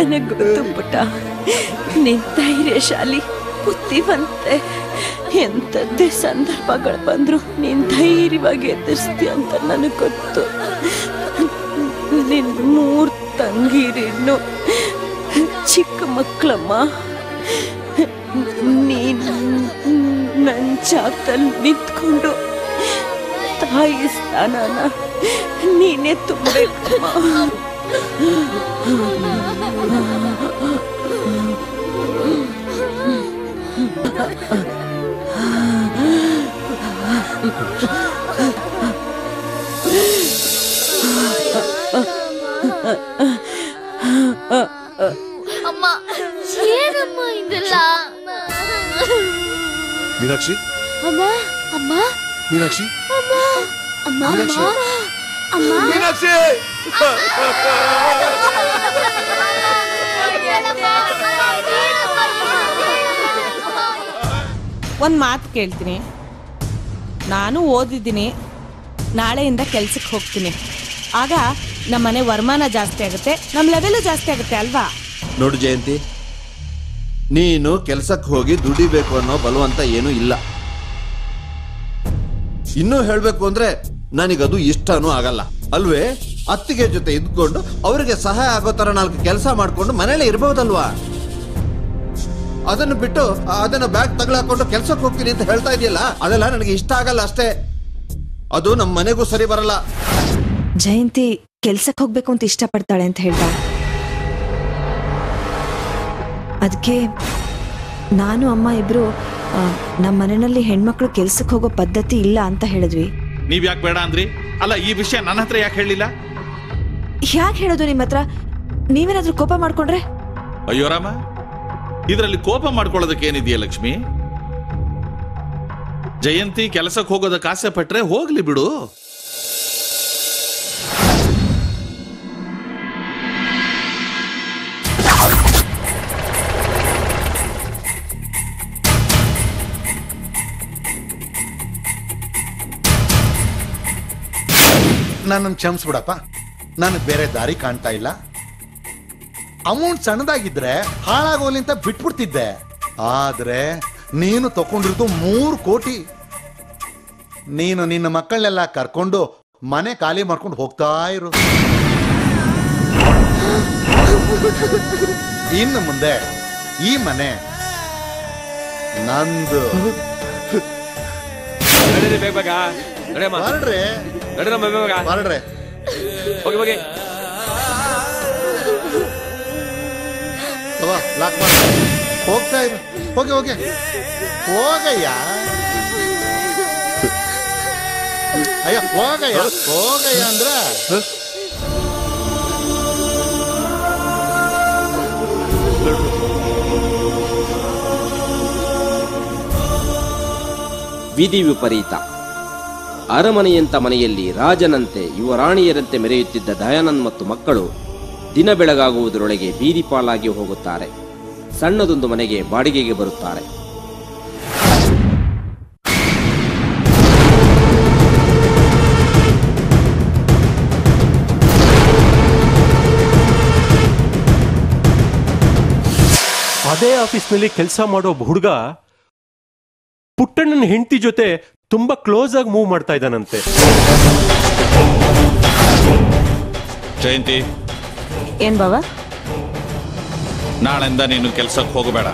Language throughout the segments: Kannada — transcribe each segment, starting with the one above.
ನನಗೆ ಗೊತ್ತು ಪುಟ್ಟ, ನಿನ್ ಧೈರ್ಯಶಾಲಿ, ಬುದ್ಧಿವಂತೆ. ಎಂಥದ್ದೇ ಸಂದರ್ಭಗಳು ಬಂದ್ರು ನೀನ್ ಧೈರ್ಯವಾಗಿ ಎದುರಿಸ್ತೀಯ ಅಂತ ನನಗೆ ಗೊತ್ತು. ನಿನ್ 3 ತಂಗಿರಿನ್ನು ಚಿಕ್ಕ ಮಕ್ಕಳಮ್ಮ. ನೀನ್ ನನ್ನ ಜಾಗದಲ್ಲಿ ನಿಂತ್ಕೊಂಡು ತಾಯಿ ಸ್ಥಾನನ ನೀನೇ ತುಂಬಬೇಕಮ್ಮ. ಅಮ್ಮ, ಏನಮ್ಮ ಇದೆಲ್ಲ? ಮೀನಾಕ್ಷಿ, ಅಮ್ಮ, ಅಮ್ಮ, ಮೀನಾಕ್ಷಿ, ಅಮ್ಮ, ಅಮ್ಮ, ಮೀನಾಕ್ಷಿ, ಅಮ್ಮ, ಮೀನಾಕ್ಷಿ. ಒಂದು ಮಾತು ಕೇಳ್ತೀನಿ. ನಾನು ಓದಿದ್ದೀನಿ, ನಾಳೆಯಿಂದ ಕೆಲ್ಸಕ್ಕೆ ಹೋಗ್ತೀನಿ. ಆಗ ನಮ್ಮನೆ ವರಮಾನ ಜಾಸ್ತಿ ಆಗುತ್ತೆ, ನಮ್ಮ ಲೆವೆಲು ಜಾಸ್ತಿ ಆಗುತ್ತೆ ಅಲ್ವಾ? ನೋಡು ಜಯಂತಿ, ನೀನು ಕೆಲ್ಸಕ್ಕೆ ಹೋಗಿ ದುಡಿಬೇಕು ಅನ್ನೋ ಬಲವಂತ ಏನೂ ಇಲ್ಲ. ಇನ್ನೂ ಹೇಳ್ಬೇಕು ಅಂದ್ರೆ ನನಗದು ಇಷ್ಟನೂ ಆಗಲ್ಲ ಅಲ್ವೇ? ಅತ್ತಿಗೆ ಜೊತೆ ಇದ್ಕೊಂಡು ಅವರಿಗೆ ಸಹಾಯ ಆಗೋ ತರ 4 ಕೆಲಸ ಮಾಡ್ಕೊಂಡು ಮನೇಲೆ ಇರ್ಬಹುದಲ್ವಾ? ಅದನ್ನು ಬಿಟ್ಟು ಅದನ್ನ ಬ್ಯಾಗ್ ತಗಲಾಕೊಂಡು ಕೆಲ್ಸಕ್ಕೆ ಹೋಗ್ತೀನಿ ಅಂತ ಹೇಳ್ತಾ ಇದೆಯಲ್ಲ, ಅದೆಲ್ಲ ನನಗೆ ಇಷ್ಟ ಆಗಲ್ಲ ಅಷ್ಟೇ. ಅದು ನಮ್ಮ ಮನೆಗೂ ಸರಿ ಬರಲ್ಲ. ಜಯಂತಿ ಕೆಲ್ಸಕ್ಕೆ ಹೋಗ್ಬೇಕು ಅಂತ ಇಷ್ಟಪಡ್ತಾಳೆ ಅಂತ ಹೇಳ್ದ. ಅದಕ್ಕೆ ನಾನು ಅಮ್ಮ ಇಬ್ರು ನಮ್ಮ ಮನೆಯಲ್ಲಿ ಹೆಣ್ಮಕ್ಳು ಕೆಲ್ಸಕ್ಕೆ ಹೋಗೋ ಪದ್ಧತಿ ಇಲ್ಲ ಅಂತ ಹೇಳಿದ್ವಿ. ನೀವ್ ಯಾಕೆ ಬೇಡ ಅಂದ್ರಿ? ಅಲ್ಲ, ಈ ವಿಷಯ ನನ್ನ ಹತ್ರ ಯಾಕೆ ಹೇಳಿಲ್ಲ? ಯಾಕೆ ಹೇಳೋದು ನಿಮ್ಮ ಹತ್ರ? ನೀವೇನಾದ್ರೂ ಕೋಪ ಮಾಡ್ಕೊಂಡ್ರೆ? ಅಯ್ಯೋ ರಾಮ, ಇದರಲ್ಲಿ ಕೋಪ ಮಾಡ್ಕೊಳ್ಳೋದಕ್ಕೆ ಏನಿದೆಯಾ ಲಕ್ಷ್ಮಿ? ಜಯಂತಿ ಕೆಲಸಕ್ಕೆ ಹೋಗೋದಕ್ಕೆ ಆಸೆ ಪಟ್ರೆ ಹೋಗ್ಲಿ ಬಿಡು. ನನ್ನನ್ನು ಕ್ಷಮಿಸ್ಬಿಡಪ್ಪ, ನನಗೆ ಬೇರೆ ದಾರಿ ಕಾಣ್ತಾ ಇಲ್ಲ. ಅಮೌಂಟ್ ಸಣ್ಣದಾಗಿದ್ರೆ ಹಾಳಾಗೋಲಿ ಅಂತ ಬಿಟ್ಬಿಡ್ತಿದ್ದೆ. ಆದ್ರೆ ನೀನು ತಗೊಂಡಿರೋದು 3 ಕೋಟಿ. ನೀನು ನಿನ್ನ ಮಕ್ಕಳನ್ನೆಲ್ಲ ಕರ್ಕೊಂಡು ಮನೆ ಖಾಲಿ ಮಾಡ್ಕೊಂಡು ಹೋಗ್ತಾ ಇರು. ಇನ್ನು ಮುಂದೆ ಈ ಮನೆ ನಂದು. ಹೊರಡ್ರೆ ಹೊರಡ್ರೆ ಲಾಕ್ ಮಾಡಿ ಹೋಗ್ತಾ ಇರು. ಹೋಗಿ ಹೋಗಿ ಹೋಗಯ್ಯ. ಅಯ್ಯ ಹೋಗಯ್ಯ, ಹೋಗಯ್ಯ ಅಂದ್ರ ವಿಧಿ ವಿಪರೀತ. ಅರಮನೆಯಂತ ಮನೆಯಲ್ಲಿ ರಾಜನಂತೆ ಯುವರಾಣಿಯರಂತೆ ಮೆರೆಯುತ್ತಿದ್ದ ದಯಾನಂದ್ ಮತ್ತು ಮಕ್ಕಳು ದಿನ ಬೆಳಗಾಗುವುದರೊಳಗೆ ಬೀದಿ ಪಾಲಾಗಿ ಹೋಗುತ್ತಾರೆ. ಸಣ್ಣದೊಂದು ಮನೆಗೆ ಬಾಡಿಗೆಗೆ ಬರುತ್ತಾರೆ. ಅದೇ ಆಫೀಸ್ನಲ್ಲಿ ಕೆಲಸ ಮಾಡೋ ಹುಡುಗ ಪುಟ್ಟಣ್ಣನ ಹೆಂಡತಿ ಜೊತೆ ತುಂಬಾ ಕ್ಲೋಸ್ ಆಗಿ ಮೂವ್ ಮಾಡ್ತಾ ಇದ್ದಾನಂತೆ. ಜಯಂತಿ, ಏನ್ ಬಾವ? ನಾಳೆಯಿಂದ ನೀನು ಕೆಲ್ಸಕ್ಕೆ ಹೋಗಬೇಡ.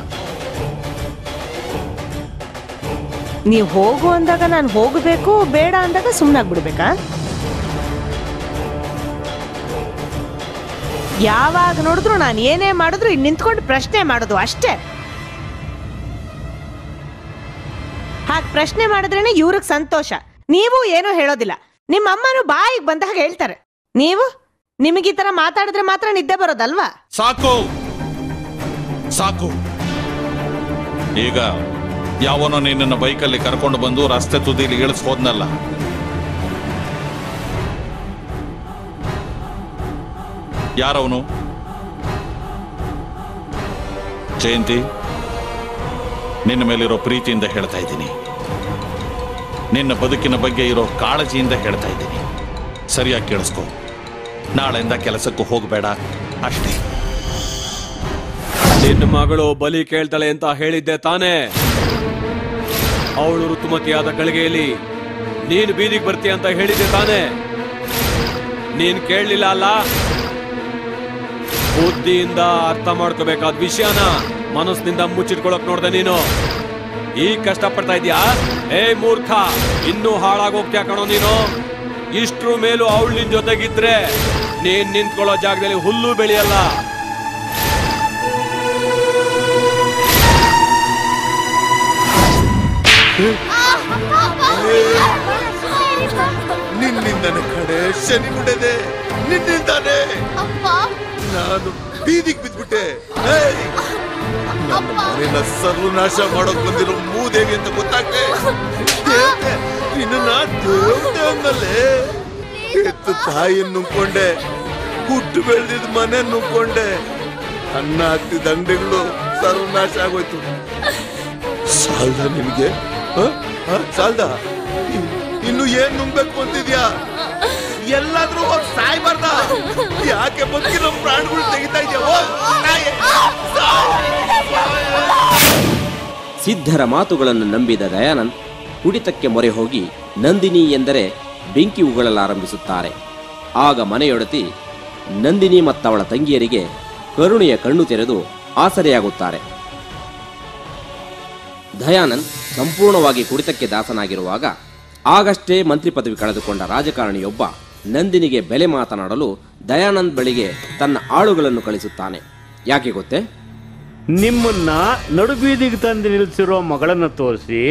ನೀವು ಹೋಗು ಅಂದಾಗ ನಾನು ಹೋಗಬೇಕು, ಬೇಡ ಅಂದಾಗ ಸುಮ್ಮನಾಗ್ಬಿಡ್ಬೇಕಾ? ಯಾವಾಗ ನೋಡಿದ್ರು ನಾನು ಏನೇ ಮಾಡಿದ್ರು ಇಲ್ಲಿ ನಿಂತ್ಕೊಂಡು ಪ್ರಶ್ನೆ ಮಾಡೋದು ಅಷ್ಟೇ. ಹಾಗೆ ಪ್ರಶ್ನೆ ಮಾಡಿದ್ರೇನೆ ಇವ್ರಿಗೆ ಸಂತೋಷ. ನೀವು ಏನೂ ಹೇಳೋದಿಲ್ಲ. ನಿಮ್ಮ ಅಮ್ಮನೂ ಬಾಯಿಗೆ ಬಂದ ಹಾಗೆ ಹೇಳ್ತಾರೆ. ನೀವು ನಿಮಗೆ ಈ ತರ ಮಾತಾಡಿದ್ರೆ ಮಾತ್ರ ನಿದ್ದೆ ಬರೋದಲ್ವಾ? ಸಾಕು ಸಾಕು. ಈಗ ಯಾವನೋ ನಿನ್ನ ಬೈಕಲ್ಲಿ ಕರ್ಕೊಂಡು ಬಂದು ರಸ್ತೆ ತುದಿಲಿ ಇಳಿಸ್ಬೋದ್ನಲ್ಲ, ಯಾರವನು? ಜಯಂತಿ, ನಿನ್ನ ಮೇಲಿರೋ ಪ್ರೀತಿಯಿಂದ ಹೇಳ್ತಾ ಇದ್ದೀನಿ, ನಿನ್ನ ಬದುಕಿನ ಬಗ್ಗೆ ಇರೋ ಕಾಳಜಿಯಿಂದ ಹೇಳ್ತಾ ಇದ್ದೀನಿ. ಸರಿಯಾಗಿ ಕೇಳಿಸ್ಕೊ. ನಾಳೆಯಿಂದ ಕೆಲಸಕ್ಕೂ ಹೋಗಬೇಡ ಅಷ್ಟೇ. ನಿನ್ನ ಮಗಳು ಬಲಿ ಕೇಳ್ತಾಳೆ ಅಂತ ಹೇಳಿದ್ದೆ ತಾನೇ? ಅವಳು ಋತುಮತಿಯಾದ ಗಳಿಗೆಯಲ್ಲಿ ನೀನು ಬೀದಿಗೆ ಬರ್ತೀಯ ಅಂತ ಹೇಳಿದ್ದೆ ತಾನೇ? ನೀನ್ ಕೇಳಲಿಲ್ಲ ಅಲ್ಲ? ಬುದ್ಧಿಯಿಂದ ಅರ್ಥ ಮಾಡ್ಕೋಬೇಕಾದ ವಿಷಯನ ಮನಸ್ಸಿನಿಂದ ಮುಚ್ಚಿಟ್ಕೊಳಕ್ ನೋಡ್ದೆ ನೀನು. ಈಗ ಕಷ್ಟಪಡ್ತಾ ಇದೀಯಾ? ಏ ಮೂರ್ಖ, ಇನ್ನೂ ಹಾಳಾಗೋಗ್ತೀಯ ಕಣೋ ನೀನು. ಇಷ್ಟ್ರ ಮೇಲೂ ಅವಳು ನಿನ್ ಜೊತೆಗಿದ್ರೆ ನೀನ್ ನಿಂತ್ಕೊಳ್ಳೋ ಜಾಗದಲ್ಲಿ ಹುಲ್ಲು ಬೆಳೆಯಲ್ಲ. ನಿನ್ನಿಂದನೇ ಕಡೆ ಶನಿ ಮುಡದೆ, ನಿನ್ನಿಂದಾನೆ ನಾನು ಬೀದಿಗೆ ಬಿದ್ಬಿಟ್ಟೆ. ನನ್ನ ಮನೆನ ಸರ್ವನಾಶ ಮಾಡೋಕ್ ಬಂದಿರೋ ಮೂದೇವಿ ಅಂತ ಗೊತ್ತಾಗ್ತೆ. ನಿನ್ನ ದೇವತೆ ಅಂದಲ್ಲೇ. ಎತ್ತು ತಾಯಿಯನ್ನು ನುಂಗ್ಕೊಂಡೆ, ಹುಟ್ಟು ಬೆಳೆದಿದ್ ಮನೆ ನುಂಗ್ಕೊಂಡೆ, ಅನ್ನ ಹಾಕ್ತಿದ್ದ ಅಂಗಡಿಗಳು ಸರ್ವನಾಶ ಆಗೋಯ್ತು. ಸಾಲ್ದ ನಿನ್ಗೆ? ಸಾಲ್ದ? ಇನ್ನು ಏನ್ ನುಂಗ್ಬೇಕು ಅಂತಿದ್ಯಾ? ಎಲ್ಲಾದ್ರೂ ಹೋಗಿ ಸಾಯ್ಬಾರ್ದ? ಯಾಕೆ ಬದುಕಿರೋ ಪ್ರಾಣಿಗಳು ತೆಗಿತಾ ಇದೆಯಾ? ಸಿದ್ಧರ ಮಾತುಗಳನ್ನು ನಂಬಿದ ದಯಾನಂದ್ ಕುಡಿತಕ್ಕೆ ಮೊರೆ ಹೋಗಿ ನಂದಿನಿ ಎಂದರೆ ಬೆಂಕಿ ಉಗಳಲಾರಂಭಿಸುತ್ತಾರೆ. ಆಗ ಮನೆಯೊಡತಿ ನಂದಿನಿ ಮತ್ತವಳ ತಂಗಿಯರಿಗೆ ಕರುಣೆಯ ಕಣ್ಣು ತೆರೆದು ಆಸರೆಯಾಗುತ್ತಾರೆ. ದಯಾನಂದ್ ಸಂಪೂರ್ಣವಾಗಿ ಕುಡಿತಕ್ಕೆ ದಾಸನಾಗಿರುವಾಗ ಆಗಷ್ಟೇ ಮಂತ್ರಿ ಪದವಿ ಕಳೆದುಕೊಂಡ ರಾಜಕಾರಣಿಯೊಬ್ಬ ನಂದಿನಿಗೆ ಬೆಲೆ ಮಾತನಾಡಲು ದಯಾನಂದ್ ಬಳಿಗೆ ತನ್ನ ಆಳುಗಳನ್ನು ಕಳಿಸುತ್ತಾನೆ. ಯಾಕೆ ಗೊತ್ತೇ? ನಿಮ್ಮನ್ನ ನಡುಬೀದಿಗೆ ತಂದು ನಿಲ್ಲಿಸಿರೋ ಮಗಳನ್ನ ತೋರಿಸಿ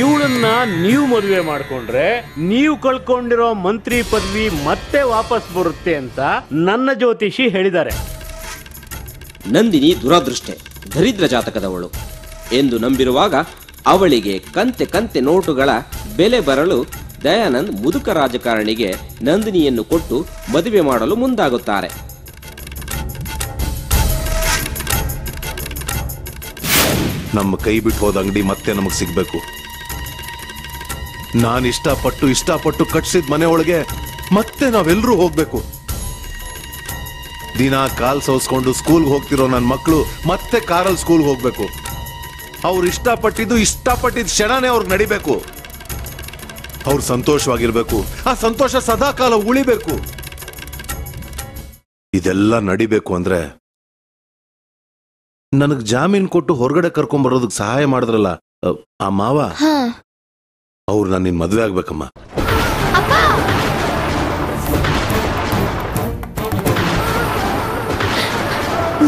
ಇವಳನ್ನ ನೀವು ಮದುವೆ ಮಾಡ್ಕೊಂಡ್ರೆ ನೀವು ಕಳ್ಕೊಂಡಿರೋ ಮಂತ್ರಿ ಪದವಿ ಮತ್ತೆ ವಾಪಸ್ ಬರುತ್ತೆ ಅಂತ ನನ್ನ ಜ್ಯೋತಿಷಿ ಹೇಳಿದ್ದಾರೆ. ನಂದಿನಿ ದುರಾದೃಷ್ಟೆ, ದರಿದ್ರ ಜಾತಕದವಳು ಎಂದು ನಂಬಿರುವಾಗ ಅವಳಿಗೆ ಕಂತೆ ಕಂತೆ ನೋಟುಗಳ ಬೆಲೆ ಬರಲು ದಯಾನಂದ್ ಮುದುಕ ರಾಜಕಾರಣಿಗೆ ನಂದಿನಿಯನ್ನು ಕೊಟ್ಟು ಮದುವೆ ಮಾಡಲು ಮುಂದಾಗುತ್ತಾರೆ. ನಮ್ಮ ಕೈ ಬಿಟ್ಟು ಹೋದ ಅಂಗಡಿ ಮತ್ತೆ ನಮಗ್ ಸಿಗ್ಬೇಕು. ನಾನು ಇಷ್ಟಪಟ್ಟು ಕಟ್ಸಿದ ಮನೆ ಒಳಗೆ ಮತ್ತೆ ನಾವೆಲ್ಲರೂ ಹೋಗ್ಬೇಕು. ದಿನ ಕಾಲ್ ಸೋಸ್ಕೊಂಡು ಸ್ಕೂಲ್ಗೆ ಹೋಗ್ತಿರೋ ನನ್ನ ಮಕ್ಕಳು ಮತ್ತೆ ಕಾರಲ್ಲಿ ಸ್ಕೂಲ್ಗೆ ಹೋಗ್ಬೇಕು. ಅವ್ರು ಇಷ್ಟಪಟ್ಟಿದ್ದು ಕ್ಷಣನೇ ಅವ್ರಿಗೆ ನಡಿಬೇಕು. ಅವ್ರು ಸಂತೋಷವಾಗಿರ್ಬೇಕು. ಆ ಸಂತೋಷ ಸದಾ ಕಾಲ ಉಳಿಬೇಕು. ಇದೆಲ್ಲ ನಡಿಬೇಕು ಅಂದ್ರೆ ನನಗ್ ಜಾಮೀನ್ ಕೊಟ್ಟು ಹೊರಗಡೆ ಕರ್ಕೊಂಡ್ ಬರೋದಕ್ಕೆ ಸಹಾಯ ಮಾಡಿದ್ರಲ್ಲ ಆ ಮಾವ, ಅವ್ರು ನಾನು ನಿನ್ ಮದ್ವೆ ಆಗ್ಬೇಕಮ್ಮ.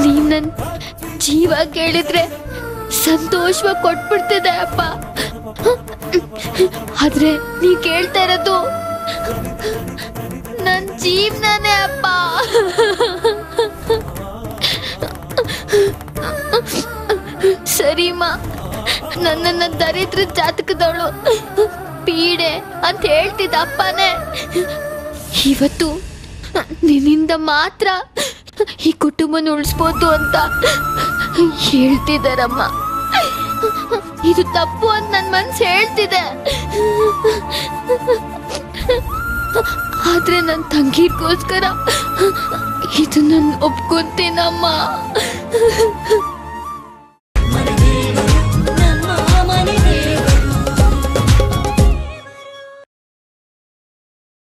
ನೀನ್ ನನ್ ಜೀವ ಕೇಳಿದ್ರೆ ಸಂತೋಷವಾಗಿ ಕೊಟ್ಬಿಡ್ತಿದ್ದೆ ಅಪ್ಪ. ಆದ್ರೆ ನೀ ಕೇಳ್ತಾ ಇರೋದು ನನ್ ಜೀವನನೇ ಅಪ್ಪ. ಸರಿಮಾ, ನನ್ನನ್ನ ದರಿದ್ರ ಜಾತಕದವಳು ಪೀಡೆ ಅಂತ ಹೇಳ್ತಿದ್ದ ಅಪ್ಪನೇ ಇವತ್ತು ನಿನ್ನಿಂದ ಮಾತ್ರ ಈ ಕುಟುಂಬನ ಉಳಿಸ್ಬೋದು ಅಂತ ಹೇಳ್ತಿದಾರಮ್ಮ. ಇದು ತಪ್ಪು ಅಂತ ನನ್ ಮನ್ಸು ಹೇಳ್ತಿದೆ. ಆದ್ರೆ ನನ್ ತಂಗಿಗೋಸ್ಕರ ಇದು ನಾನು ಒಪ್ಕೊಂತೀನಮ್ಮ.